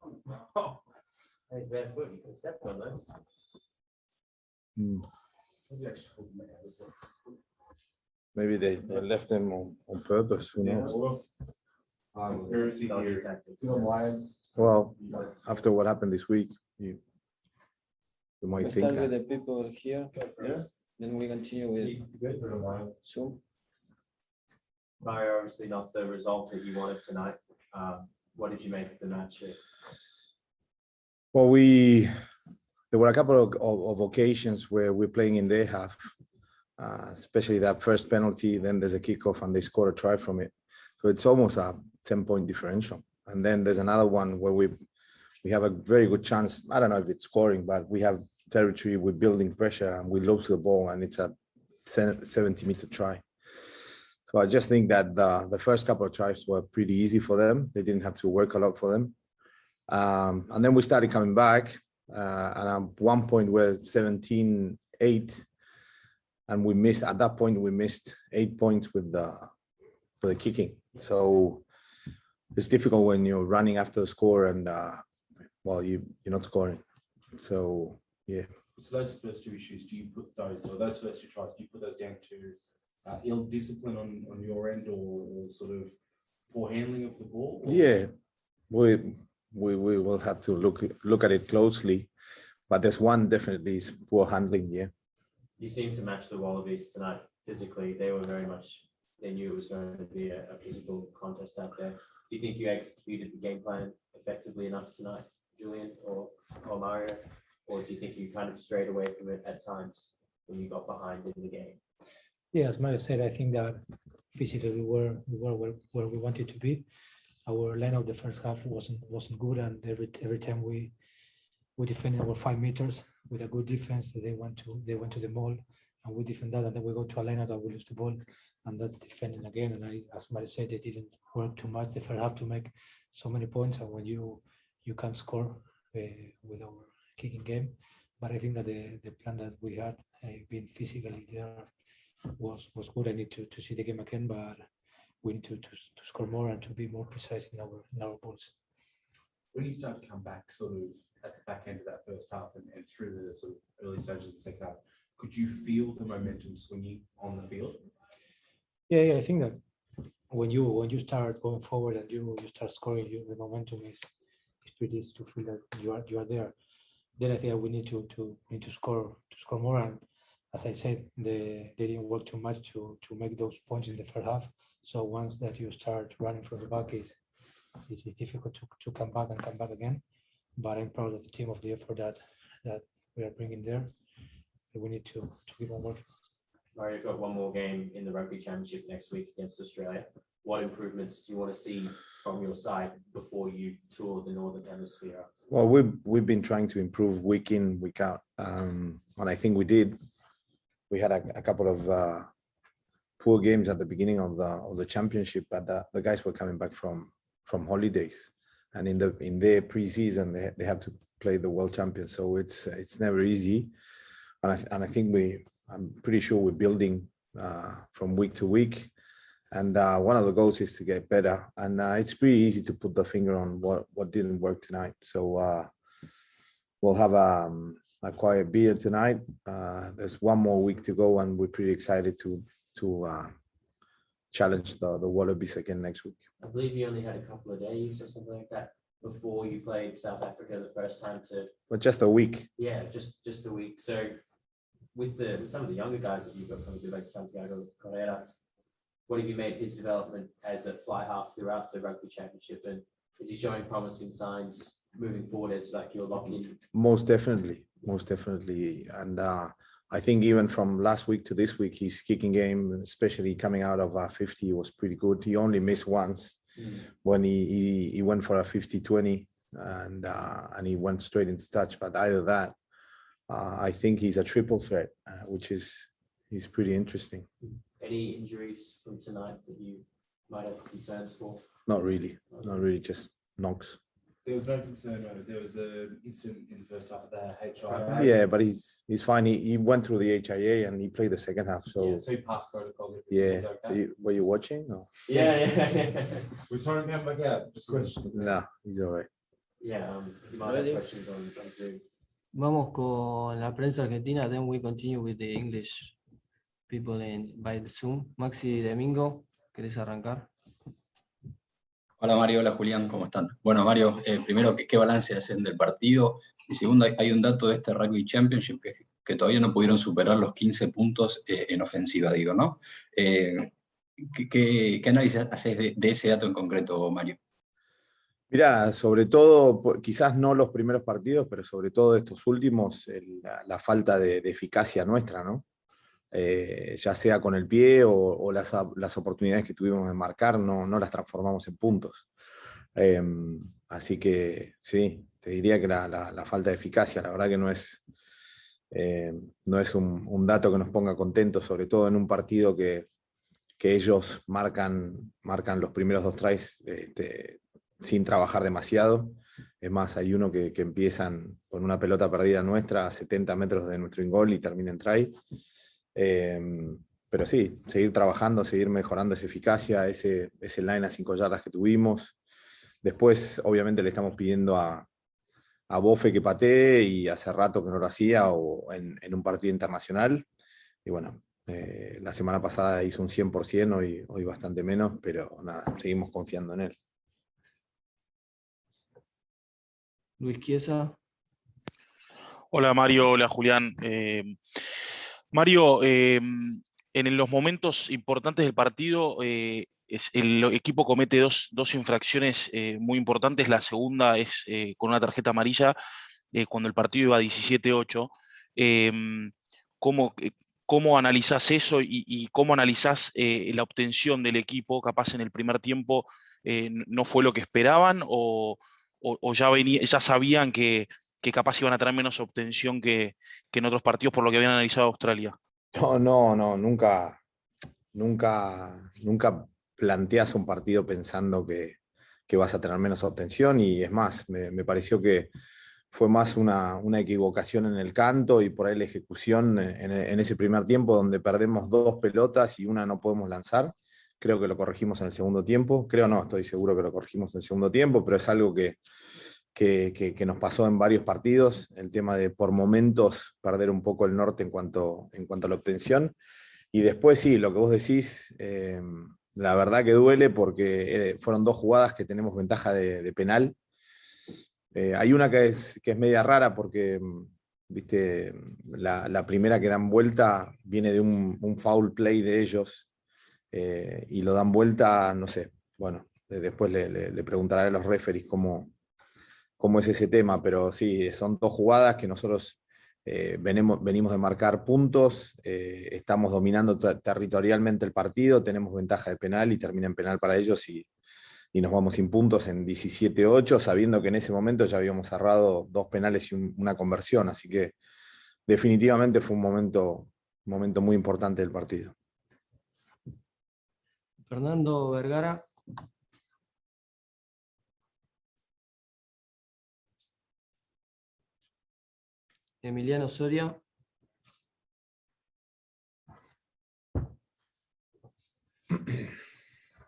Hey, barefoot, you can step on those. Maybe they left them on purpose. Who knows? Conspiracy Dodgy theory. tactics. Well, after what happened this week, you might We think start with that. the people here, then we continue with Zoom. Mario, obviously not the result that you wanted tonight. What did you make of the match here? Well, there were a couple of occasions where we're playing in their half, especially that first penalty. Then there's a kickoff and they score a try from it. So it's almost a 10-point differential. And then there's another one where we have a very good chance. I don't know if it's scoring, but we have territory, we're building pressure, and we lose the ball, and it's a 70-meter try. So I just think that the first couple of tries were pretty easy for them. They didn't have to work a lot for them. And then we started coming back, and at one point we're 17-8, and we missed, at that point, we missed 8 points with the kicking. So it's difficult when you're running after the score and, well, you're not scoring. So, yeah. So those first two issues, do you put those, or those first two tries, do you put those down to ill discipline on your end, or sort of poor handling of the ball? Or? Yeah, we will have to look at it closely, but there's one definitely is poor handling. Yeah. You seem to match the Wallabies tonight physically. They were very much, they knew it was going to be a physical contest out there. Do you think you executed the game plan effectively enough tonight, Julian or Mario? Or do you think you kind of strayed away from it at times when you got behind in the game? Yeah, as Mario said, I think that physically we were where we wanted to be. Our line of the first half wasn't good, and every time we defended our 5 meters with a good defense, they went to the ball, and we defend that, and then we go to a line that we lose the ball, and that defending again. And as Mario said, they didn't work too much the first half to make so many points, and when you can't score with our kicking game. But I think that the plan that we had, being physically there, was good. I need to see the game again, but we need to score more and to be more precise in our balls. When you start to come back sort of at the back end of that first half and through the sort of early stages of the second half, could you feel the momentum swinging on the field? Yeah, I think that when you start going forward and you start scoring, the momentum is pretty easy to feel that you are there. Then I think we need to score more. And as I said, they didn't work too much to make those points in the first half. So once that you start running from the back, it's difficult to come back again. But I'm proud of the team, of the effort that we are bringing there. We need to keep on working. Mario, you've got one more game in the Rugby Championship next week against Australia. What improvements do you want to see from your side before you tour the Northern Hemisphere? Well, we've been trying to improve week in, week out, and I think we did. We had a couple of poor games at the beginning of the championship, but the guys were coming back from holidays, and in their preseason they have to play the world champions, so it's never easy. And I think I'm pretty sure we're building from week to week. And one of the goals is to get better. And it's pretty easy to put the finger on what didn't work tonight. So we'll have a quiet beer tonight. There's one more week to go, and we're pretty excited to challenge the Wallabies again next week. I believe you only had a couple of days or something like that before you played South Africa the first time But just a week. Yeah, just a week. So with some of the younger guys that you've got coming through, like Santiago, what have you made his development as a fly half throughout the Rugby Championship, and is he showing promising signs moving forward as like your lock-in? Most definitely, and I think even from last week to this week, his kicking game, especially coming out of 50, was pretty good. He only missed once when he went for a 50-20 and he went straight into touch. But either that, I think he's a triple threat, which is pretty interesting. Any injuries from tonight that you might have concerns for? Not really, just knocks. There was no concern. There was an incident in the first half of the HIA. Yeah, but he's fine. He went through the HIA and he played the second half. So he passed protocols. Yeah. Okay. So were you watching? No. Yeah. We're sorry to come back out. Just questions. No, he's all right. Yeah, you might have Ready? questions on Zoom. Vamos con la prensa argentina, then we continue with the English people by the Zoom. Maxi Domingo, ¿querés arrancar? Hola Mario, hola Julián, ¿cómo están? Bueno Mario, primero, ¿qué balance hacen del partido? Y segundo, hay un dato de este Rugby Championship que todavía no pudieron superar los 15 puntos en ofensiva, digo, ¿no? ¿Qué análisis haces de ese dato en concreto, Mario? Mira, sobre todo, quizás no los primeros partidos, pero sobre todo estos últimos, la falta de eficacia nuestra, ¿no? Ya sea con el pie o las oportunidades que tuvimos de marcar, no las transformamos en puntos. Así que sí, te diría que la falta de eficacia, la verdad que no es un dato que nos ponga contentos, sobre todo en un partido que ellos marcan los primeros 2 tries sin trabajar demasiado. Es más, hay uno que empiezan con una pelota perdida nuestra a 70 metros de nuestro in-goal y termina en try. Pero sí, seguir trabajando, seguir mejorando esa eficacia, ese line a 5 yardas que tuvimos. Después, obviamente, le estamos pidiendo a Bofe que patee, y hace rato que no lo hacía, o en un partido internacional. Y bueno, la semana pasada hizo un 100%, hoy bastante menos, pero nada, seguimos confiando en él. Luis Chiesa. Hola Mario, hola Julián. Mario, en los momentos importantes del partido, el equipo comete dos infracciones muy importantes. La segunda es con una tarjeta amarilla cuando el partido iba 17-8. ¿Cómo analizás eso y cómo analizás la obtención del equipo? Capaz en el primer tiempo no fue lo que esperaban, o ya sabían que capaz iban a tener menos obtención que en otros partidos por lo que habían analizado Australia. No, nunca planteas un partido pensando que vas a tener menos obtención, y es más, me pareció que fue más una equivocación en el canto y por ahí la ejecución en ese primer tiempo, donde perdemos 2 pelotas y una no podemos lanzar. Creo que lo corregimos en el segundo tiempo. Estoy seguro que lo corregimos en el segundo tiempo, pero es algo que nos pasó en varios partidos, el tema de por momentos perder un poco el norte en cuanto a la obtención. Y después sí, lo que vos decís, la verdad que duele, porque fueron 2 jugadas que tenemos ventaja de penal. Hay una que es media rara, porque viste, la primera que dan vuelta viene de un foul play de ellos, y lo dan vuelta, no sé, bueno, después le preguntaré a los referees cómo es ese tema, pero sí, son 2 jugadas que nosotros venimos de marcar puntos, estamos dominando territorialmente el partido, tenemos ventaja de penal y termina en penal para ellos, y nos vamos sin puntos en 17-8, sabiendo que en ese momento ya habíamos cerrado 2 penales y una conversión, así que definitivamente fue un momento muy importante del partido. Fernando Vergara. Emiliano Soria.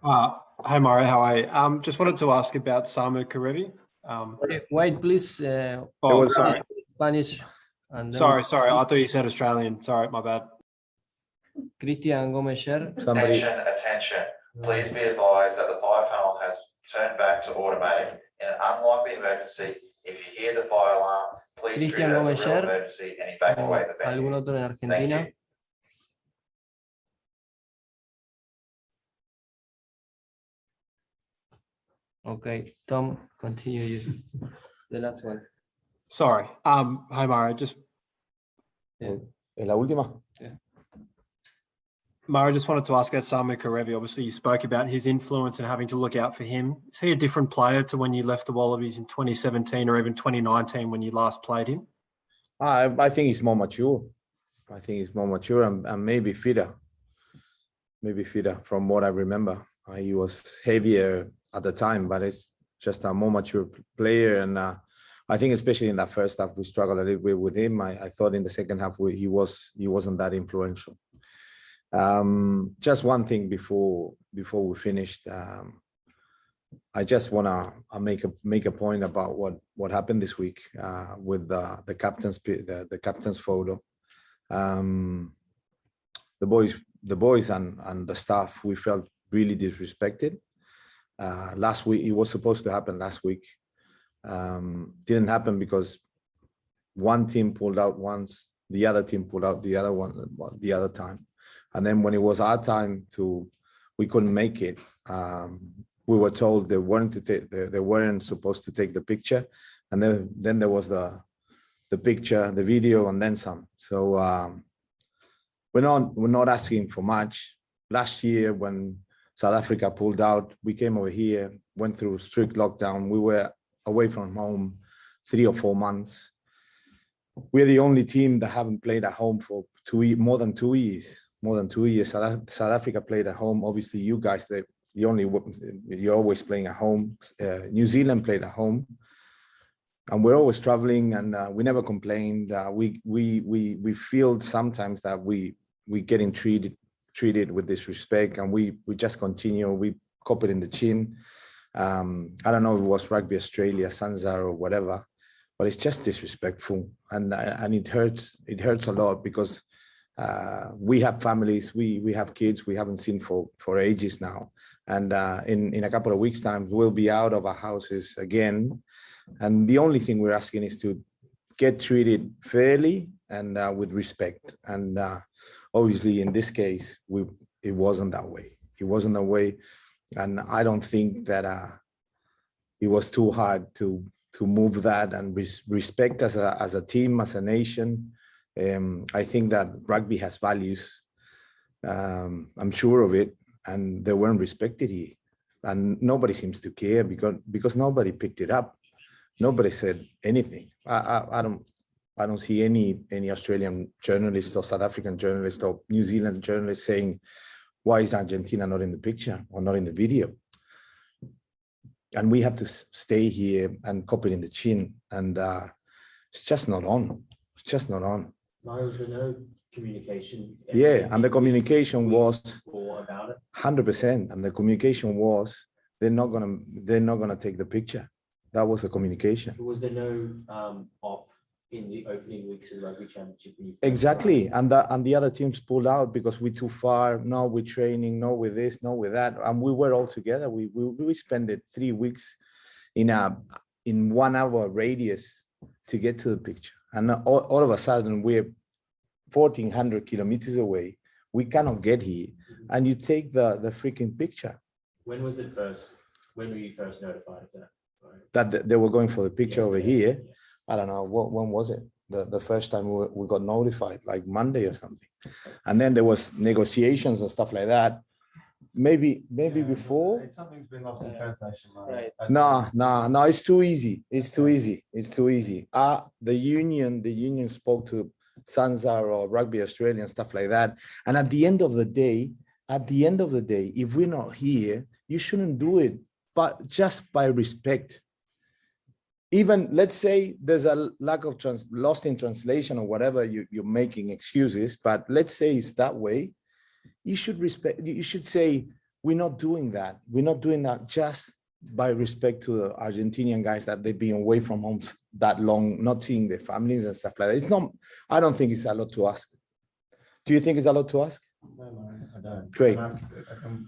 Hi Mario, how are you? Just wanted to ask about Samu Karevi. Wait, please. Sorry. Spanish. And then Sorry. I thought you said Australian. Sorry, my bad. Cristian Gómez-Scher. Attention. Please be advised that the fire panel has turned back to automatic. In an unlikely emergency, if you hear the fire alarm, please treat it Cristian as a real Gómez-Scher. emergency and evacuate the venue. ¿Algún otro en Argentina? Thank you. Okay, Tom, continue you. The last one. Sorry. Hi Mario, ¿Es la última? Mario, just wanted to ask about Samu Karevi. Obviously, you spoke about his influence and having to look out for him. Is he a different player to when you left the Wallabies in 2017 or even 2019 when you last played him? I think he's more mature. And maybe fitter. From what I remember. He was heavier at the time, but it's just a more mature player. And I think especially in that first half, we struggled a little bit with him. I thought in the second half, he wasn't that influential. Just one thing before we finished. I just want to make a point about what happened this week with the captain's photo. The boys and the staff, we felt really disrespected. Last week, it was supposed to happen last week. Didn't happen because one team pulled out once, the other team pulled out the other time. And then when it was our time we couldn't make it. We were told they weren't supposed to take the picture. And then there was the picture, the video, and then some. So we're not asking for much. Last year when South Africa pulled out, we came over here, went through strict lockdown. We were away from home 3 or 4 months. We're the only team that haven't played at home for more than 2 years. South Africa played at home. Obviously, you guys, you're always playing at home. New Zealand played at home, and we're always traveling, and we never complained. We feel sometimes that we getting treated with disrespect, and we just continue. We cop it in the chin. I don't know if it was Rugby Australia, Sansa, or whatever, but it's just disrespectful, and it hurts. It hurts a lot because we have families, we have kids we haven't seen for ages now, and in a couple of weeks' time we'll be out of our houses again, and the only thing we're asking is to get treated fairly and with respect. And obviously in this case it wasn't that way. It wasn't that way, and I don't think that it was too hard to move that and respect as a team, as a nation. I think that rugby has values. I'm sure of it, and they weren't respected here, and nobody seems to care because nobody picked it up. Nobody said anything. I don't see any Australian journalist or South African journalist or New Zealand journalist saying, why is Argentina not in the picture or not in the video? And we have to stay here and cop it in the chin, and it's just not on. It's just not on. Was there no communication? Yeah, and the communication was about it 100%. And the communication was they're not gonna take the picture. That was the communication. Was there no op in the opening weeks of the Rugby Championship? Exactly, and the other teams pulled out because we're too far. No, we're training. No, with this. No, with that. And we were all together. We spent 3 weeks in 1 hour radius to get to the picture. And all of a sudden, we're 1,400 kilometers away. We cannot get here. And you take the freaking picture. When was it first? When were you first notified of that? That they were going for the picture over here. Yeah. I don't know, when was it? The first time we got notified, like Monday or something. And then there was negotiations and stuff like that. Maybe before. Something's been lost in translation. Right. No, it's too easy. It's too easy. The union spoke to Sansa or Rugby Australia and stuff like that. And at the end of the day, if we're not here, you shouldn't do it, but just by respect. Even let's say there's a lack of lost in translation or whatever, you're making excuses, but let's say it's that way. You should respect. You should say we're not doing that. We're not doing that just by respect to the Argentinian guys that they've been away from home that long, not seeing their families and stuff like that. It's not. I don't think it's a lot to ask. Do you think it's a lot to ask? No, I don't. Great.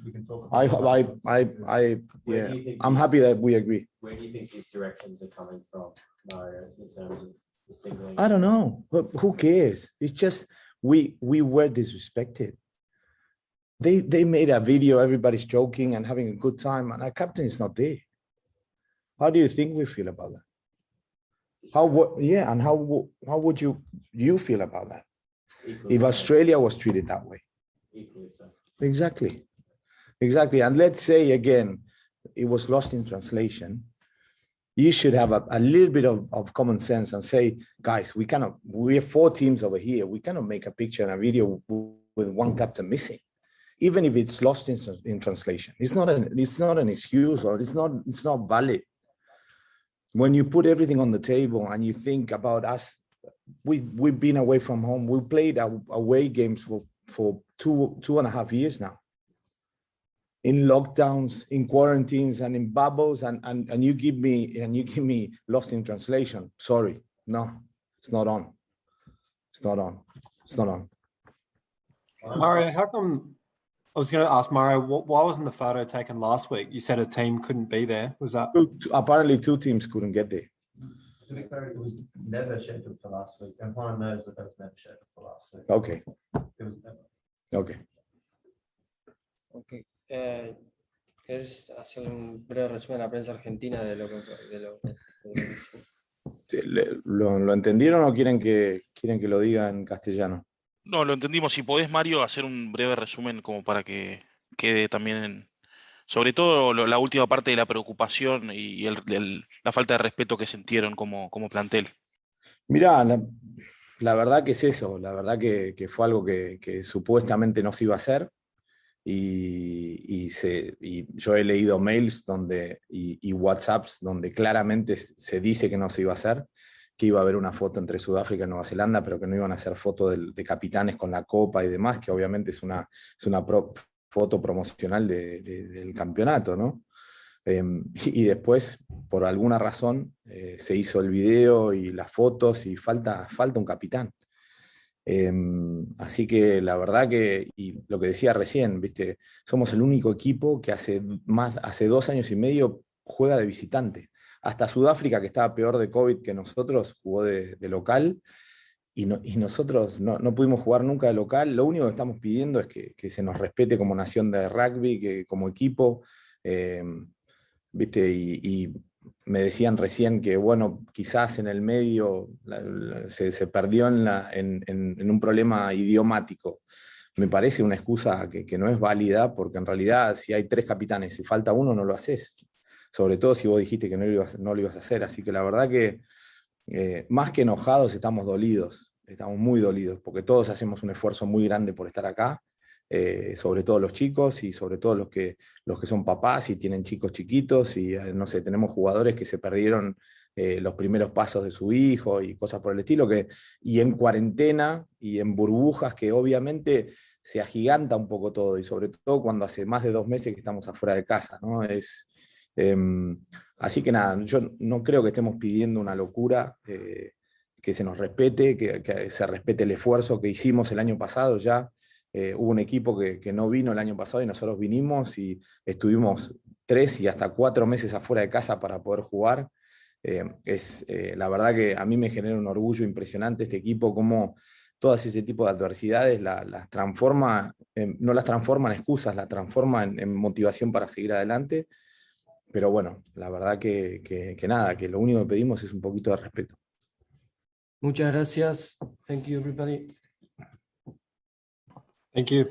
We can talk I yeah. I'm happy that we agree. Where do you think these directions are coming from, Mario, in terms of the signaling? I don't know. But who cares? It's just we were disrespected. They made a video, everybody's joking and having a good time, and our captain is not there. How do you think we feel about that? And how would you feel about that? Equally If so. Australia was treated that way? Equally so. Exactly. And let's say again, it was lost in translation. You should have a little bit of common sense and say, guys, we have 4 teams over here. We cannot make a picture and a video with one captain missing, even if it's lost in translation. It's not an excuse, or it's not valid. When you put everything on the table and you think about us, we've been away from home. We played away games for 2.5 years now. in lockdowns, in quarantines, and in bubbles, and you give me lost in translation. Sorry, no, it's not on. It's not on. It's not on. Mario, how come? I was going to ask Mario, why wasn't the photo taken last week? You said a team couldn't be there. Was that? Apparently, 2 teams couldn't get there. To be clear, it was never scheduled for last week. Everyone knows that it was never scheduled for last week. Okay. It was never. Okay. Okay. ¿Quieres hacer un breve resumen a la prensa argentina de lo que ¿Lo entendieron o quieren que lo diga en castellano? No, lo entendimos. Si podés, Mario, hacer un breve resumen como para que quede también, sobre todo la última parte de la preocupación y la falta de respeto que sintieron como plantel. Mirá, la verdad que es eso, la verdad que fue algo que supuestamente no se iba a hacer y yo he leído mails y WhatsApps donde claramente se dice que no se iba a hacer, que iba a haber una foto entre Sudáfrica y Nueva Zelanda, pero que no iban a hacer foto de capitanes con la copa y demás, que obviamente es una foto promocional del campeonato, ¿no? Y después, por alguna razón, se hizo el video y las fotos y falta un capitán. Así que la verdad que, y lo que decía recién, ¿viste? Somos el único equipo que hace 2 años y medio juega de visitante. Hasta Sudáfrica, que estaba peor de COVID que nosotros, jugó de local. Y nosotros no pudimos jugar nunca de local. Lo único que estamos pidiendo es que se nos respete como nación de rugby, que como equipo, ¿viste? Y me decían recién que, bueno, quizás en el medio se perdió en un problema idiomático. Me parece una excusa que no es válida, porque en realidad si hay 3 capitanes y falta uno, no lo haces. Sobre todo si vos dijiste que no lo ibas a hacer. Así que la verdad que más que enojados, estamos dolidos. Estamos muy dolidos, porque todos hacemos un esfuerzo muy grande por estar acá. Sobre todo los chicos y sobre todo los que son papás y tienen chicos chiquitos y no sé, tenemos jugadores que se perdieron los primeros pasos de su hijo y cosas por el estilo, y en cuarentena y en burbujas que obviamente se agiganta un poco todo, y sobre todo cuando hace más de 2 meses que estamos afuera de casa, ¿no? Así que nada, yo no creo que estemos pidiendo una locura, que se nos respete, que se respete el esfuerzo que hicimos el año pasado ya. Hubo un equipo que no vino el año pasado y nosotros vinimos y estuvimos 3 y hasta 4 meses afuera de casa para poder jugar. La verdad que a mí me genera un orgullo impresionante este equipo, cómo todas ese tipo de adversidades las transforma, no las transforma en excusas, las transforma en motivación para seguir adelante. Pero bueno, la verdad que nada, que lo único que pedimos es un poquito de respeto. Muchas gracias. Thank you, everybody. Thank you.